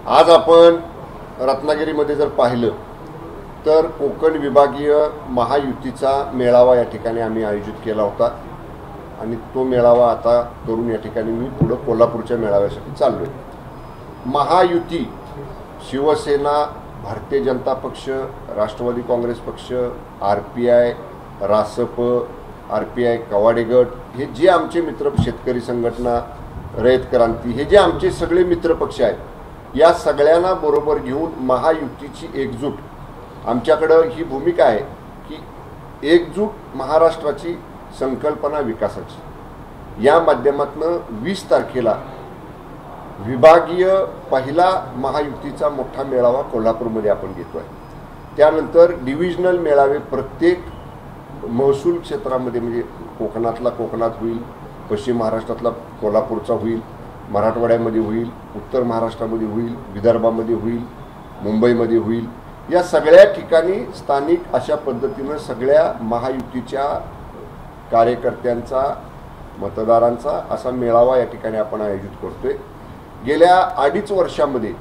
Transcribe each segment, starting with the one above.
आज आपण रत्नागिरीमध्ये जर पाहिलं तर कोकण विभागीय महायुतीचा मेळावा या ठिकाणी आम्ही आयोजित केला होता आणि तो मेळावा आता करून या ठिकाणी मी पुढे कोल्हापूरच्या मेळाव्यासाठी चाललोय। महायुती शिवसेना, भारतीय जनता पक्ष, राष्ट्रवादी काँग्रेस पक्ष, आरपीआय, रासप, आरपीआय कवाडे गट हे जे आमचे मित्र, शेतकरी संघटना, रयत क्रांती हे जे आमचे सगळे मित्र पक्ष आहेत, या सगळ्यांना बरोबर घेऊन महायुतीची एकजूट, आमच्याकडे ही भूमिका आहे की एकजूट महाराष्ट्राची संकल्पना विकासाची, या माध्यमातून 20 तारखेला विभागीय पहिला महायुतीचा मोठा मेळावा कोल्हापूरमध्ये आपण घेतोय। त्यानंतर डिव्हिजनल मेळावे प्रत्येक महसूल क्षेत्रामध्ये, म्हणजे कोकणातला कोकणात होईल, पश्चिम महाराष्ट्रातला कोल्हापूरचा होईल, मराठवाड्यामध्ये होईल, उत्तर महाराष्ट्रामध्ये होईल, विदर्भामध्ये होईल, मुंबईमध्ये होईल, या सगळ्या ठिकाणी स्थानिक अशा पद्धतीनं सगळ्या महायुतीच्या कार्यकर्त्यांचा, मतदारांचा असा मेळावा या ठिकाणी आपण आयोजित करतोय। गेल्या 2.5 वर्षामध्ये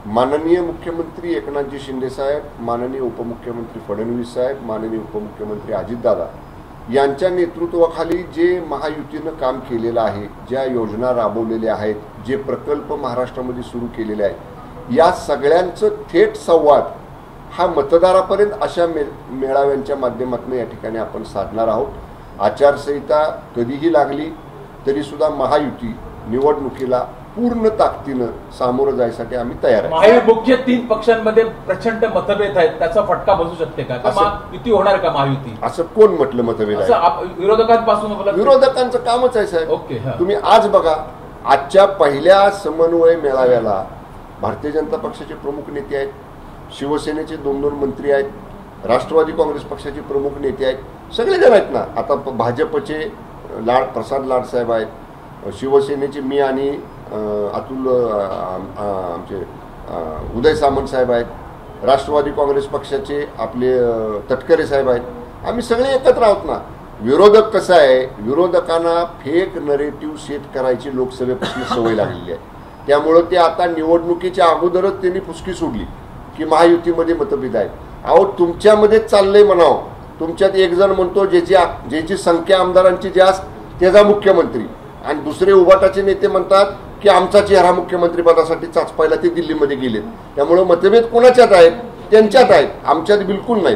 माननीय मुख्यमंत्री एकनाथजी शिंदे साहेब, माननीय उपमुख्यमंत्री फडणवीस साहेब, माननीय उपमुख्यमंत्री अजितदादा यांच्या नेतृत्वाखाली जे महायुतीनं काम केलेलं आहे, ज्या योजना राबवलेल्या आहेत, जे प्रकल्प महाराष्ट्रामध्ये सुरू केलेले आहेत, या सगळ्यांचं थेट संवाद हा मतदारापर्यंत अशा मेळाव्यांच्या माध्यमातून या ठिकाणी आपण साधणार आहोत। आचारसंहिता कधीही लागली तरी सुद्धा महायुती निवडणुकीला पूर्ण ताकदीनं सामोरं जायसाठी आम्ही तयार आहे। मुख्य 3 पक्षांमध्ये प्रचंड मतभेद आहेत, त्याचा फटका बसू शकते का? युती होणार का महायुती? असं कोण म्हटलं मतभेद आहे? विरोधकांपासून? विरोधकांचं कामच आहे साहेब। ओके, तुम्ही आज बघा, आजच्या पहिल्या समन्वय मेळाव्याला भारतीय जनता पक्षाचे प्रमुख नेते आहेत, शिवसेनेचे 2 मंत्री आहेत, राष्ट्रवादी काँग्रेस पक्षाचे प्रमुख नेते आहेत, सगळेजण आहेत ना। आता भाजपचे प्रसाद लाड साहेब आहेत, शिवसेनेचे मी आणि अतुल आमचे उदय सामंत साहेब आहेत, राष्ट्रवादी काँग्रेस पक्षाचे आपले तटकरे साहेब आहेत, आम्ही सगळे एकत्र आहोत ना। विरोधक कसं आहे, विरोधकांना फेक नरेटिव्ह सेट करायची लोकसभेपासून सवय लागलेली आहे, त्यामुळं ते आता निवडणुकीच्या अगोदरच त्यांनी फुसकी सोडली की महायुतीमध्ये मतभेद आहेत। अहो, तुमच्यामध्येच चाललंय म्हणावं, तुमच्यात एक जण म्हणतो ज्याची संख्या आमदारांची जास्त त्याचा मुख्यमंत्री, आणि दुसरे उभाटाचे नेते म्हणतात की आमचा चेहरा मुख्यमंत्री पदासाठी चाचपायला ते दिल्लीमध्ये गेलेत। त्यामुळे मतभेद कोणाच्यात आहेत? त्यांच्यात आहेत, आमच्यात बिलकुल नाही।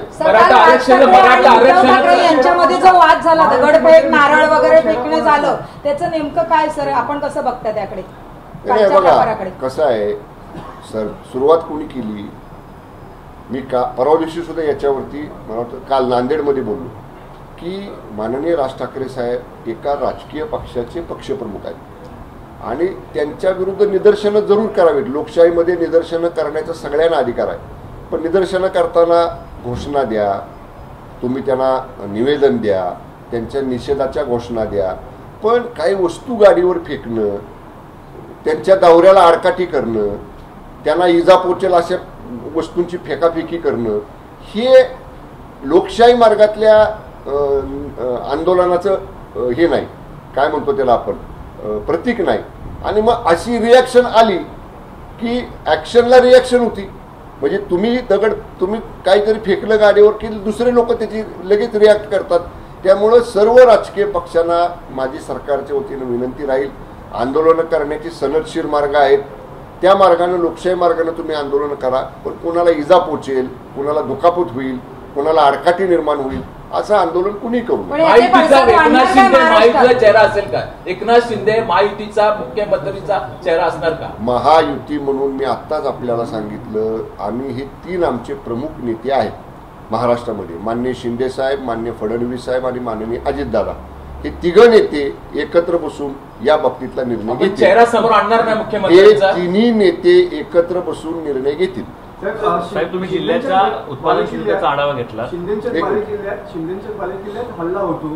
यांच्यामध्ये जो वाद झाला, दगडफेक, नारळ वगैरे फेकणे झालं, त्याचं नेमकं काय सर, आपण कसं बघता त्याकडे? बघा कसं आहे सर, सुरुवात कोणी केली? मी परवा दिवशी सुद्धा याच्यावरती मला वाटतं काल नांदेडमध्ये बोललो की माननीय राज ठाकरे साहेब एका राजकीय पक्षाचे पक्षप्रमुख आहेत आणि त्यांच्या विरुद्ध निदर्शनं जरूर करावीत। लोकशाहीमध्ये निदर्शनं करण्याचा सगळ्यांना अधिकार आहे, पण निदर्शनं करताना घोषणा द्या, तुम्ही त्यांना निवेदन द्या, त्यांच्या निषेधाच्या घोषणा द्या, पण काही वस्तू गाडीवर फेकणं, त्यांच्या दौऱ्याला आडकाठी करणं, त्यांना इजा पोचेल अशा वस्तूंची फेकाफेकी करणं, हे लोकशाही मार्गातल्या आंदोलनाचं हे नाही, काय म्हणतो त्याला आपण, प्रतीक नाही। आणि मग अशी रिॲक्शन आली की ॲक्शनला रिॲक्शन होती, म्हणजे तुम्ही काहीतरी फेकलं गाडीवर की दुसरे लोक त्याची लगेच रिॲक्ट करतात। त्यामुळं सर्व राजकीय पक्षांना माझी सरकारच्या वतीनं विनंती राहील, आंदोलनं करण्याची सनदशीर मार्ग आहेत, त्या मार्गाने, लोकशाही मार्गाने तुम्ही आंदोलन करा, पण कोणाला इजा पोचेल, कोणाला दुखापत होईल, कोणाला आडकाठी निर्माण होईल असं आंदोलन कुणी करू नये। एकनाथ शिंदे महायुतीचा चेहरा असेल का? एकनाथ शिंदे महायुतीचा मुख्यमंत्रीचा चेहरा असणार का? महायुती म्हणून मी आत्ताच आपल्याला सांगितलं, आम्ही हे 3 आमचे प्रमुख नेते आहेत महाराष्ट्रामध्ये, माननीय शिंदे साहेब, माननीय फडणवीस साहेब आणि माननीय अजितदादा, हे 3 नेते एकत्र बसून या बाबतीतला निर्णय घेतील। चेहरा समोर आणणार नाही मुख्यमंत्र्यांचा? हे 3 नेते एकत्र बसून निर्णय घेतील। साहेब, तुम्ही जिल्ह्याच्या उत्पादन शुल्काचा आढावा घेतला, शिंदेच्या बालेकिल्ल्यात हल्ला होतो,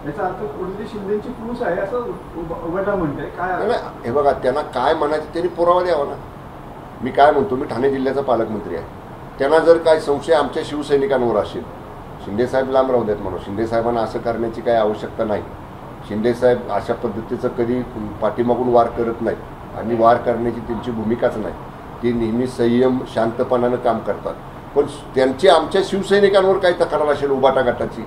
याचा अर्थ कुठली शिंदेची फूस आहे असं उघडा म्हणते काय? हे बघा, त्यांना काय म्हणायचं त्यांनी पुरावा द्यावा ना। मी काय म्हणतो, मी ठाणे जिल्ह्याचा पालकमंत्री आहे, त्यांना जर काय संशय आमच्या शिवसैनिकांवर असेल, शिंदे साहेब लांब राहू देत म्हणून, शिंदे साहेबांना असं करण्याची काही आवश्यकता नाही। शिंदे साहेब अशा पद्धतीचं कधी पाठीमागून वार करत नाहीत आणि वार करण्याची त्यांची भूमिकाच नाही। ते नेहमी संयम शांतपणानं काम करतात. पण त्यांची आमच्या शिवसैनिकांवर काही तक्रार असेल उबाटा गटाची,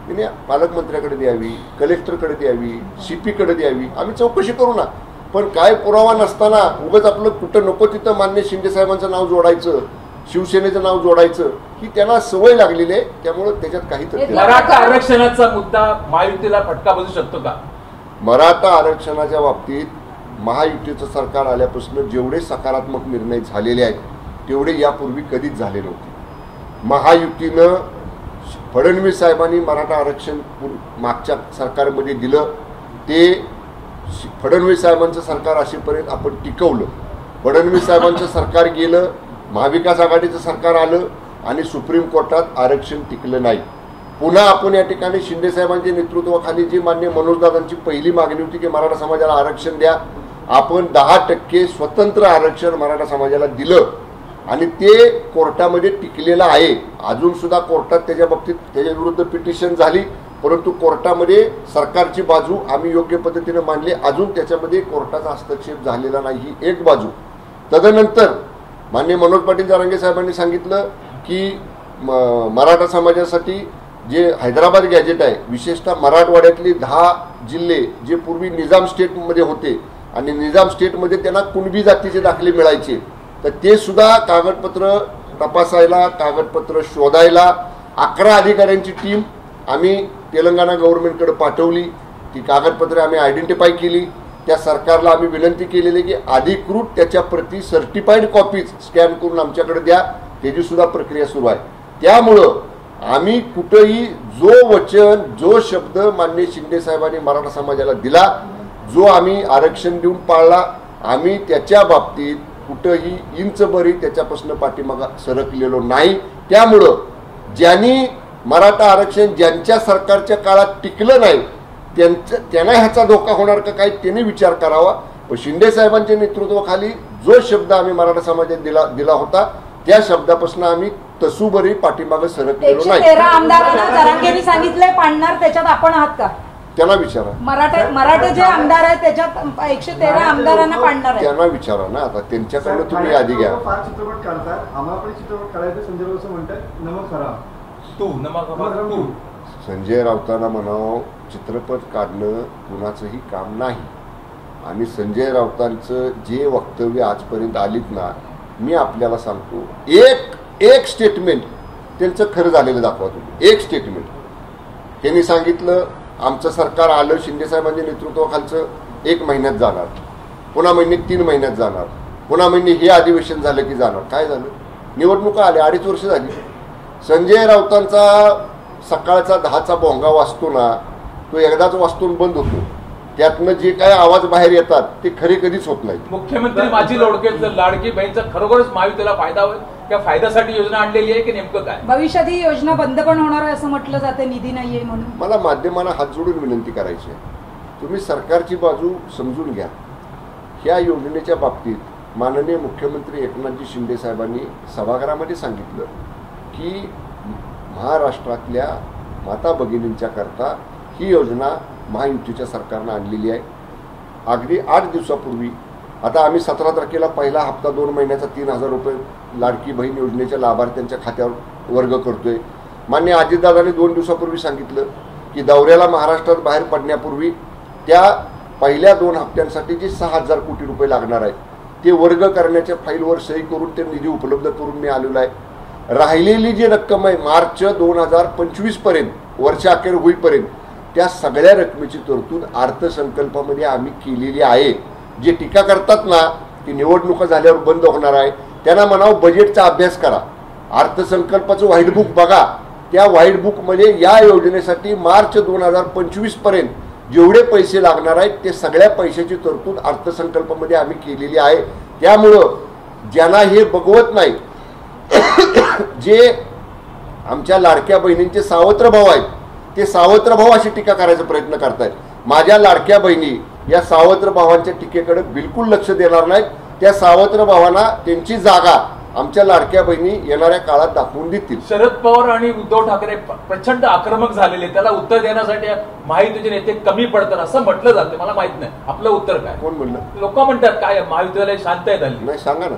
तिने पालकमंत्र्याकडे द्यावी, कलेक्टरकडे द्यावी, CP कडे द्यावी, आम्ही चौकशी करू ना. पण काय पुरावा नसताना उगाच आपलं कुठं नको तिथं मान्य शिंदे साहेबांचं नाव जोडायचं, शिवसेनेचं नाव जोडायचं, ही त्यांना सवय लागलेली आहे. त्यामुळे त्याच्यात काही तथ्य नाही. मराठा आरक्षणाचा मुद्दा महायुतीला फटका बसू शकतो का? मराठा आरक्षणाच्या बाबतीत महायुतीचं सरकार आल्यापासून जेवढे सकारात्मक निर्णय झालेले आहेत तेवढे यापूर्वी कधीच झाले नव्हते. महायुतीनं फडणवीस साहेबांनी मराठा आरक्षण मागच्या सरकारमध्ये दिलं, ते फडणवीस साहेबांचं सरकार असेपर्यंत आपण टिकवलं. फडणवीस साहेबांचं सरकार गेलं, महाविकास आघाडीचं सरकार आलं आणि सुप्रीम कोर्टात आरक्षण टिकलं नाही. पुन्हा आपण या ठिकाणी शिंदे साहेबांच्या नेतृत्वाखाली जी मान्य मनोजदादांची पहिली मागणी होती की मराठा समाजाला आरक्षण द्या, आपण 10% स्वतंत्र आरक्षण मराठा समाजाला दिलं आणि ते कोर्टामध्ये टिकलेलं आहे. अजून सुद्धा कोर्टात त्याच्या बाबतीत त्याच्या विरुद्ध पिटिशन झाली, परंतु कोर्टामध्ये सरकारची बाजू आम्ही योग्य पद्धतीने मांडली. अजून त्याच्यामध्ये कोर्टाचा हस्तक्षेप झालेला नाही, ही एक बाजू. तदनंतर माननीय मनोज पाटील जरांगे साहेबांनी सांगितलं की मराठा समाजासाठी जे हैदराबाद गॅजेट आहे, विशेषतः मराठवाड्यातली 10 जिल्हे जे पूर्वी निजाम स्टेटमध्ये होते आणि निजाम स्टेटमध्ये त्यांना कुणबी जातीचे दाखले मिळायचे, तर ते सुद्धा कागदपत्र तपासायला, कागदपत्र शोधायला 11 अधिकाऱ्यांची टीम आम्ही तेलंगणा गव्हर्नमेंटकडे पाठवली. ती कागदपत्रे आम्ही आयडेंटिफाय केली. त्या सरकारला आम्ही विनंती केलेली की अधिकृत त्याच्या प्रती सर्टिफाईड कॉपीज स्कॅन करून आमच्याकडे द्या. त्याची सुद्धा प्रक्रिया सुरू आहे. त्यामुळं आम्ही कुठेही जो वचन, जो शब्द माननीय शिंदे साहेबांनी मराठा समाजाला दिला, जो आम्ही आरक्षण देऊन पाळला, आम्ही त्याच्या बाबतीत कुठंही इंचभरी त्याच्यापासून पाठीमागा सरकलेलो नाही. त्यामुळं ज्यांनी मराठा आरक्षण ज्यांच्या सरकारच्या काळात टिकलं नाही त्यांना ह्याचा धोका होणार का काय त्यांनी विचार करावा. व शिंदे साहेबांच्या नेतृत्वाखाली जो शब्द आम्ही मराठा समाजात दिला होता त्या शब्दापासून आम्ही तसूबरी पाठीमागे सरकलेलो नाही. 113 आमदारांना जरांगेंनी सांगितलंय पाडणार, त्याच्यात आपण आहात का? त्यांना विचारा. मराठे जे आमदार आहेत त्याच्यात 113 आमदारांना पाडणार आहे, त्यांना विचारा ना. आता त्यांच्याकडनं तुम्ही आधी घ्या. फार चित्रपट काढतात, आम्हाला पण चित्रपट काढायचं. संजय राऊत म्हणतात नमक खराब तू संजय राऊतांना म्हणावं चित्रपट काढणं कुणाचंही काम नाही. आणि संजय राऊतांचं जे वक्तव्य आजपर्यंत आलीत ना, मी आपल्याला सांगतो, एक स्टेटमेंट त्यांचं खरं झालेलं दाखवा तुम्ही. एक स्टेटमेंट त्यांनी सांगितलं आमचं सरकार आलं शिंदे साहेबांच्या नेतृत्वाखालचं 1 महिन्यात जाणार, पुन्हा महिने 3 महिन्यात जाणार, पुन्हा महिने हे अधिवेशन झालं की जाणार. काय झालं? निवडणुका आल्या, 2.5 वर्ष झाली. संजय राऊतांचा सकाळचा 10चा भोंगा वाजतो ना, तो एकदाच वाजतून बंद होतो. त्यातनं जे काय आवाज बाहेर येतात ते खरे कधीच होत नाही. मुख्यमंत्री माझी लाडकी बहीणचा खरोखरच महायुतीला फायदा होईल, त्या फायद्यासाठी योजना आणलेली आहे की नेमकं काय? भविष्यात ही योजना बंद पण होणार आहे असं म्हटलं जाते, निधी नाहीये म्हणून. मला माध्यमांना हात जोडून विनंती करायची आहे, तुम्ही सरकारची बाजू समजून घ्या. ह्या योजनेच्या बाबतीत माननीय मुख्यमंत्री एकनाथजी शिंदे साहेबांनी सभागृहामध्ये सांगितलं की महाराष्ट्रातल्या माता भगिनींच्या करता ही योजना महायुतीच्या सरकारनं आणलेली आहे. अगदी 8 दिवसापूर्वी, आता आम्ही 17 तारखेला पहिला हप्ता 2 महिन्याचा 3,000 रुपये लाडकी बहीण योजनेच्या लाभार्थ्यांच्या खात्यावर वर्ग करतोय. माननीय अजितदादांनी 2 दिवसापूर्वी सांगितलं की दौऱ्याला महाराष्ट्रात बाहेर पडण्यापूर्वी त्या पहिल्या 2 हप्त्यांसाठी जे 6,000 कोटी रुपये लागणार आहेत ते वर्ग करण्याच्या फाईलवर सही करून ते निधी उपलब्ध करून मी आलेलो आहे. राहिलेली जी रक्कम आहे मार्च 2025 पर्यंत, वर्षाअखेर होईपर्यंत, त्या सगळ्या रकमेची तरतूद अर्थसंकल्पामध्ये आम्ही केलेली आहे. जे टीका करतात ना की निवडणुका झाल्यावर बंद होणार आहे, त्यांना म्हणावं बजेटचा अभ्यास करा, अर्थसंकल्पाचं व्हाईट बुक बघा. त्या व्हाईट बुकमध्ये या योजनेसाठी मार्च 2025 पर्यंत जेवढे पैसे लागणार आहेत ते सगळ्या पैशाची तरतूद अर्थसंकल्पामध्ये आम्ही केलेली आहे. त्यामुळं ज्यांना हे बघवत नाही, जे आमच्या लाडक्या बहिणींचे सावत्र भाऊ आहेत ते सावत्र भाऊ अशी टीका करायचा प्रयत्न करतायत. माझ्या लाडक्या बहिणी या सावत्र भावांच्या टीकेकडे बिलकुल लक्ष देणार नाहीत. त्या सावत्र भावांना त्यांची जागा आमच्या लाडक्या बहिणी येणाऱ्या काळात दाखवून देतील. शरद पवार आणि उद्धव ठाकरे प्रचंड आक्रमक झालेले, त्याला उत्तर देण्यासाठी महायुतीचे नेते कमी पडतात असं म्हटलं जातं. मला माहित नाही आपलं उत्तर काय. कोण म्हणलं? लोक म्हणतात काय महायुतीला शांत झाली. नाही सांगा ना.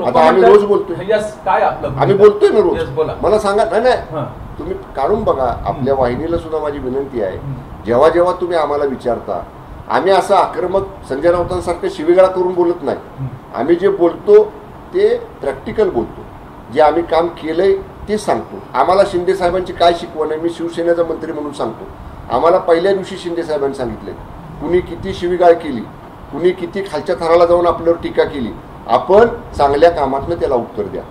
आता आम्ही रोज बोलतोय. यस काय आपलं आम्ही बोलतोय ना रोज. बोला. मला सांगा. नाही तुम्ही काढून बघा. आपल्या वाहिनीला सुद्धा माझी विनंती आहे, जेव्हा जेव्हा तुम्ही आम्हाला विचारता, आम्ही असं आक्रमक संजय राऊतांसारखं शिवीगाळा करून बोलत नाही. आम्ही जे बोलतो ते प्रॅक्टिकल बोलतो. जे आम्ही काम केलंय ते सांगतो. आम्हाला शिंदे साहेबांची काय शिकवण आहे मी शिवसेनेचा मंत्री म्हणून सांगतो. आम्हाला पहिल्या दिवशी शिंदे साहेबांनी सांगितले, कुणी किती शिवीगाळ केली, कुणी किती खालच्या थराला जाऊन आपल्यावर टीका केली, आपण चांगल्या कामातनं त्याला उत्तर द्या.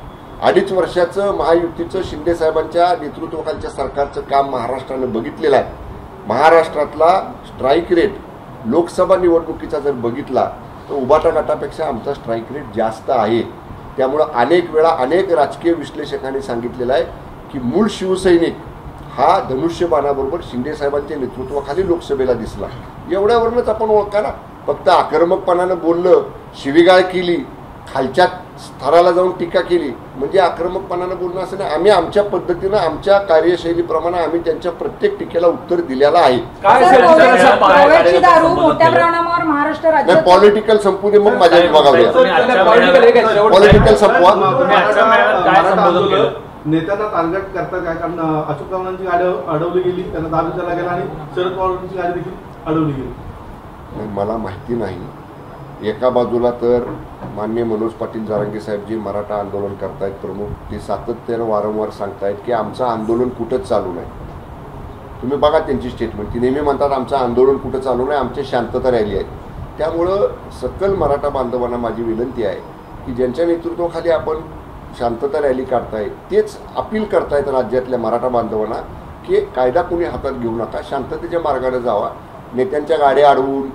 2.5 वर्षाचं महायुतीचं शिंदे साहेबांच्या नेतृत्वाखालच्या सरकारचं काम महाराष्ट्रानं बघितलेलं आहे. महाराष्ट्रातला स्ट्राईक रेट लोकसभा निवडणुकीचा जर बघितला तर उबाटा गटापेक्षा आमचा स्ट्राईक रेट जास्त आहे. त्यामुळं अनेक वेळा अनेक राजकीय विश्लेषकांनी सांगितलेलं आहे की मूळ शिवसैनिक हा धनुष्यबाणाबरोबर शिंदे साहेबांच्या नेतृत्वाखाली लोकसभेला दिसला. एवढ्यावरूनच आपण ओळखा ना. फक्त आक्रमकपणानं बोललं, शिवीगाळ केली, खालच्या स्तराला जाऊन टीका केली म्हणजे आक्रमकपणानं बोलणं असं नाही. आम्ही आमच्या पद्धतीनं आमच्या कार्यशैलीप्रमाणे आम्ही त्यांच्या प्रत्येक टीकेला उत्तर दिलेलं आहे. मोठ्या प्रमाणावर महाराष्ट्र राज्यात पॉलिटिकल संपू दे मग माझ्या विभागावर पॉलिटिकल संपवा. नेत्यांना टार्गेट करतात काय? कारण अशोक चव्हाणांची गाडी अडवली गेली, त्यांना दाब विचारला गेला आणि शरद पवारांची गाडी देखील अडवली गेली. मला माहिती नाही. एका बाजूला तर माननीय मनोज पाटील जरांगे साहेब जे मराठा आंदोलन करतायत प्रमुख, ते सातत्यानं वारंवार सांगतायत की आमचं आंदोलन कुठंच चालू नाही. तुम्ही बघा त्यांची स्टेटमेंट. ती नेहमी म्हणतात आमचं आंदोलन कुठं चालू नाही, आमची शांतता राहिली आहे. त्यामुळं सकल मराठा बांधवांना माझी विनंती आहे की ज्यांच्या नेतृत्वाखाली आपण शांतता रॅली काढताय तेच अपील करतायत राज्यातल्या मराठा बांधवांना की कायदा कुणी हातात घेऊ नका, शांततेच्या मार्गाने जावा. नेत्यांच्या गाड्या अडवून,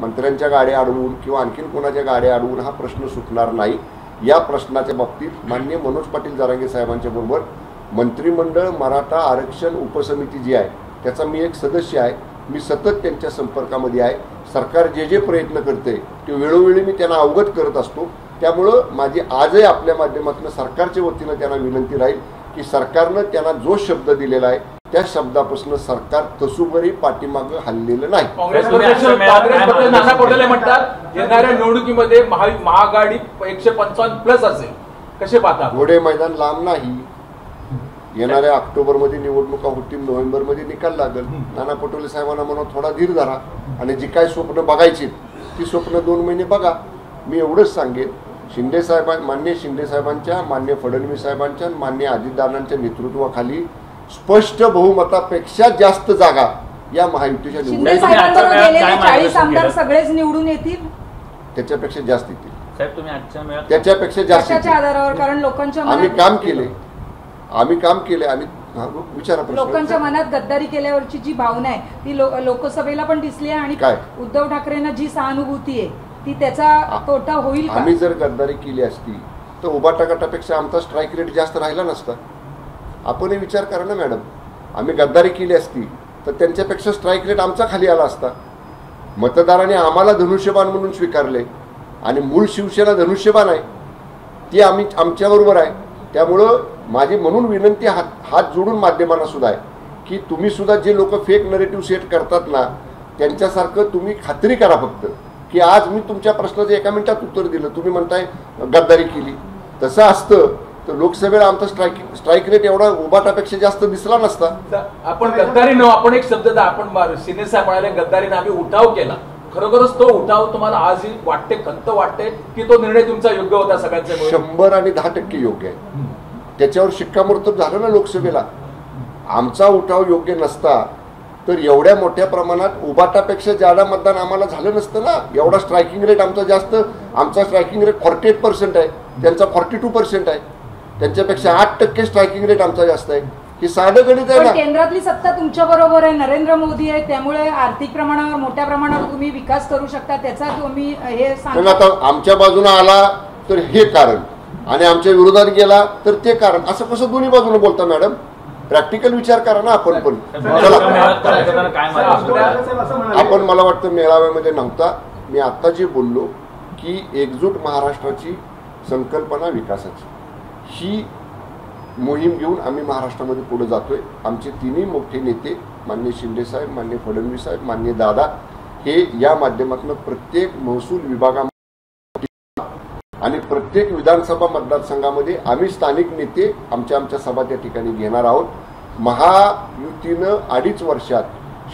मंत्र्यांच्या गाड्या अडवून किंवा आणखीन कोणाच्या गाड्या अडवून हा प्रश्न सुटणार नाही. या प्रश्नाच्या बाबतीत माननीय मनोज पाटील जरांगे साहेबांच्या बरोबर मंत्रिमंडळ मराठा आरक्षण उपसमिती जी आहे त्याचा मी एक सदस्य आहे. मी सतत त्यांच्या संपर्कामध्ये आहे. सरकार जे जे प्रयत्न करते ते वेळोवेळी मी त्यांना अवगत करत असतो. त्यामुळं माझी आजही आपल्या माध्यमातून सरकारच्या वतीनं त्यांना विनंती राहील की सरकारनं त्यांना जो शब्द दिलेला आहे त्या शब्दापासून सरकार तसूभरही पाठीमागं हललेलं नाही. काँग्रेसबद्दल नाना पटोले म्हणतात येणाऱ्या निवडणुकीमध्ये महाआघाडी 155+ असेल. कसे पाहता? घोडे मैदान लांब नाही. येणाऱ्या ऑक्टोबरमध्ये निवडणुका होतील, नोव्हेंबरमध्ये निकाल लागेल. नाना पटोले साहेबांना म्हणून थोडा धीर धरा आणि जी काय स्वप्न बघायची ती स्वप्न 2 महिने बघा. मी एवढंच सांगेन, माननीय शिंदे साहेबांच्या, माननीय फडणवीस साहेबांच्या, माननीय अजितदादांच्या नेतृत्वाखाली स्पष्ट बहुमतापेक्षा जास्त जागा या महायुतीच्या शिंदे साहेबांबरोबर गेलेले 40 आमदार सगळेच निवडून येतील. त्याच्यापेक्षा जास्त येतील साहेब. तुम्ही आजच्या मेळाव्यात त्याच्यापेक्षा जास्त आधारावर, कारण लोकांच्या आम्ही काम केले आणि विचारा लोकांच्या मनात गद्दारी केल्यावरची जी भावना आहे ती लोकसभेला पण दिसली आहे आणि उद्धव ठाकरेंना जी सहानुभूती आहे ती त्याचा तोटा होईल. आम्ही जर गद्दारी केली असती तर उबाटा गटापेक्षा आमचा स्ट्राईक रेट जास्त राहिला नसता. आपणही विचार करा ना मॅडम. आम्ही गद्दारी केली असती तर त्यांच्यापेक्षा स्ट्राईक रेट आमचा खाली आला असता. मतदारांनी आम्हाला धनुष्यबाण म्हणून स्वीकारले आणि मूळ शिवसेना धनुष्यबाण आहे ती आमच्याबरोबर आहे. त्यामुळं माझी म्हणून विनंती हात जोडून माध्यमांना सुद्धा आहे की तुम्ही सुद्धा जे लोक फेक नरेटिव्ह सेट करतात ना त्यांच्यासारखं तुम्ही खात्री करा फक्त की आज मी तुमच्या प्रश्नाचं 1 मिनिटात उत्तर दिलं, तुम्ही म्हणताय गद्दारी केली. तसं असतं तर लोकसभेला आमचा स्ट्राईक रेट एवढा उबाटापेक्षा जास्त दिसला नसता. आपण गद्दारी न आपण एक शब्द आपण शिंदे साहेब म्हणाले गद्दारीने आम्ही उठाव केला. खरोखरच तो उठाव तुम्हाला आजही वाटते, खंत वाटते की तो निर्णय तुमचा योग्य होता? सगळ्यांचा 100 आणि 10% योग्य आहे. त्याच्यावर शिक्कामोर्तब झालं ना लोकसभेला. आमचा उठाव योग्य नसता तर एवढ्या मोठ्या प्रमाणात उबाटापेक्षा जादा मतदान आम्हाला झालं नसतं ना. एवढा स्ट्रायकिंग रेट आमचा जास्त. आमचा स्ट्रायकिंग रेट 48% आहे, त्यांचा 42% आहे. त्यांच्यापेक्षा 8% स्ट्रायकिंग रेट आमचा जास्त आहे. ही साधं गणित आहे ना. केंद्रातली सत्ता तुमच्या बरोबर आहे, नरेंद्र मोदी आहे, त्यामुळे आर्थिक प्रमाणावर मोठ्या प्रमाणावर तुम्ही विकास करू शकता. त्याचा तुम्ही हे सांगा. आता आमच्या बाजूने आला तर हे कारण आणि आमच्या विरोधात गेला तर ते कारण, असं कसं दोन्ही बाजूने बोलता मॅडम? प्रॅक्टिकल विचार करा ना आपण पण. आपण मला वाटतं मेळाव्यामध्ये नव्हता. मी आता जे बोललो की एकजूट महाराष्ट्राची संकल्पना विकासाची, ही मोहीम घेऊन आम्ही महाराष्ट्रामध्ये पुढे जातोय. आमचे तिन्ही मोठे नेते माननीय शिंदेसाहेब, माननीय फडणवीस साहेब, माननीय दादा हे या माध्यमातून प्रत्येक महसूल विभागामध्ये आणि प्रत्येक विधानसभा मतदारसंघामध्ये आम्ही स्थानिक नेते आमच्या सभा त्या ठिकाणी घेणार आहोत. महायुतीनं 2.5 वर्षात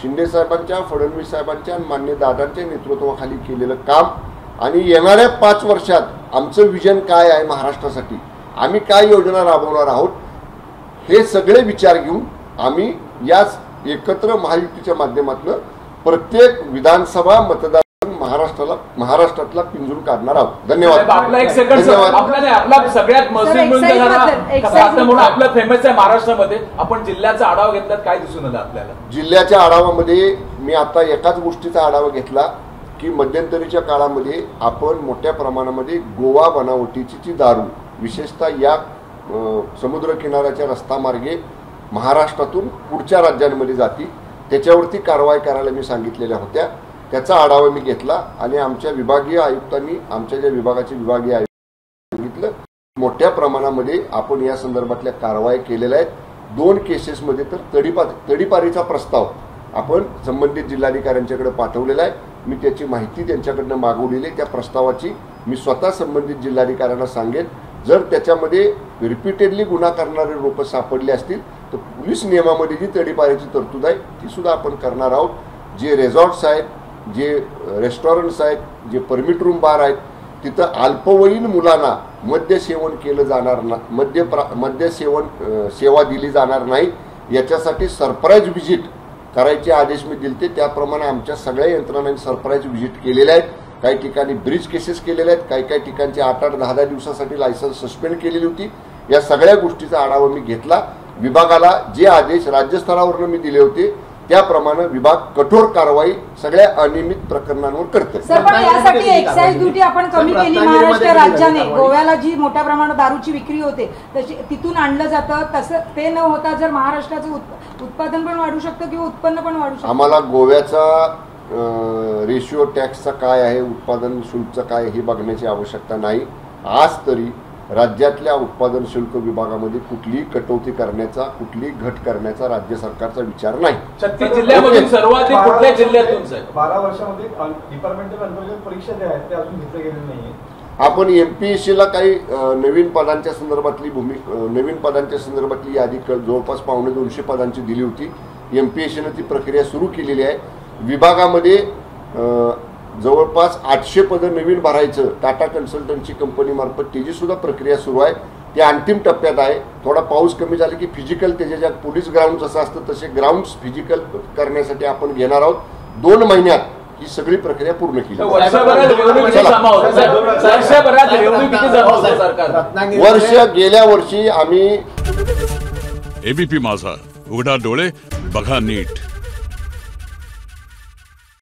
शिंदेसाहेबांच्या, फडणवीस साहेबांच्या आणि माननीय दादांच्या नेतृत्वाखाली केलेलं काम आणि येणाऱ्या 5 वर्षात आमचं विजन काय आहे महाराष्ट्रासाठी, आम्ही काय योजना राबवणार आहोत, हे सगळे विचार घेऊन आम्ही याच एकत्र महायुतीच्या माध्यमातून प्रत्येक विधानसभा मतदार महाराष्ट्रातला पिंजून काढणार आहोत. धन्यवाद. आपला एक सेकंड आपला सगळ्यात महसूल म्हणून आपलं फेमस आहे महाराष्ट्रामध्ये. आपण जिल्ह्याचा आढावा घेतला, काय दिसून आलं आपल्याला? जिल्ह्याच्या आढावामध्ये मी आता एकाच गोष्टीचा आढावा घेतला की मध्यंतरीच्या काळामध्ये आपण मोठ्या प्रमाणामध्ये गोवा बनावटीची जी दारू विशेषतः या समुद्र किनाऱ्याच्या रस्तामार्गे महाराष्ट्रातून पुढच्या राज्यांमध्ये जाती, त्याच्यावरती कारवाई करायला मी सांगितलेल्या होत्या. त्याचा आढावा मी घेतला आणि आमच्या विभागीय आयुक्तांनी, आमच्या ज्या विभागाचे विभागीय आयुक्त सांगितलं मोठ्या प्रमाणामध्ये आपण या संदर्भातल्या कारवाई केलेल्या आहेत. 2 केसेसमध्ये तर तडीपारीचा प्रस्ताव आपण संबंधित जिल्हाधिकाऱ्यांच्याकडे पाठवलेला आहे. मी त्याची माहिती त्यांच्याकडनं मागवलेली आहे. त्या प्रस्तावाची मी स्वतः संबंधित जिल्हाधिकाऱ्यांना सांगेन. जर त्याच्यामध्ये रिपीटेडली गुन्हा करणारे लोक सापडले असतील तर पोलीस नियमामध्ये जी तडीपारीची तरतूद आहे ती सुद्धा आपण करणार आहोत. जे रिसॉर्ट्स आहेत, जे रेस्टॉरंट्स आहेत, जे परमिट रूम बार आहेत, तिथं अल्पवयीन मुलांना मद्य सेवन केलं जाणार नाही, मद्य सेवा दिली जाणार नाही. याच्यासाठी सरप्राईज व्हिजिट करायचे आदेश मी दिलते. त्याप्रमाणे आमच्या सगळ्या यंत्रणांनी सरप्राईज व्हिजिट केलेले आहेत. काही ठिकाणी ब्रीच केसेस केलेल्या आहेत, काही ठिकाणचे 8-8, 10-10 दिवसासाठी लायसन्स सस्पेंड केलेली होती. या सगळ्या गोष्टीचा आढावा मी घेतला. विभागाला जे आदेश राज्यस्तरावरून मी दिले होते त्याप्रमाणे विभाग कठोर कारवाई सगळ्या अनियमित प्रकरणांवर करते. सर, पण यासाठी एक्साईज ड्युटी आपण कमी केली महाराष्ट्र राज्याने. गोव्याला जी मोठ्या प्रमाणात दारूची विक्री होते तशी तिथून आणलं जातं, तसं ते न होता जर महाराष्ट्राचं उत्पादन पण वाढू शकतं किंवा उत्पन्न पण वाढू शकतं. आम्हाला गोव्याचा रेशिओ टॅक्सचा काय आहे, उत्पादन शुल्कचं काय हे बघण्याची आवश्यकता नाही. आज तरी राज्यातल्या उत्पादन शुल्क विभागामध्ये कुठलीही कटौती करण्याचा, कुठलीही घट करण्याचा राज्य सरकारचा विचार नाही. 36 जिल्ह्यामधून सर्वाधिक कुठल्या जिल्ह्यातून? 12 वर्षामध्ये डिपार्टमेंटल अंतर्गत परीक्षा जे आहेत ते अजून घेतल्या गेल्या नाहीये. आपण MPSCला काही नवीन पदांच्या संदर्भातली यादी जवळपास 250 पदांची दिली होती. MPSCनं ती प्रक्रिया सुरू केलेली आहे. विभागामध्ये जवळपास 800 पदं नवीन भरायचं टाटा कन्सल्टन्सी कंपनीमार्फत त्याची सुद्धा प्रक्रिया सुरू आहे. ते अंतिम टप्प्यात आहे. थोडा पाऊस कमी झाला की फिजिकल त्याच्या ज्या पोलीस ग्राउंड जसं असतं तसे ग्राउंड्स फिजिकल करण्यासाठी आपण घेणार आहोत. 2 महिन्यात ही सगळी प्रक्रिया पूर्ण केली. गेल्या वर्षी आम्ही ABP माझा, उघडा डोळे बघा नीट.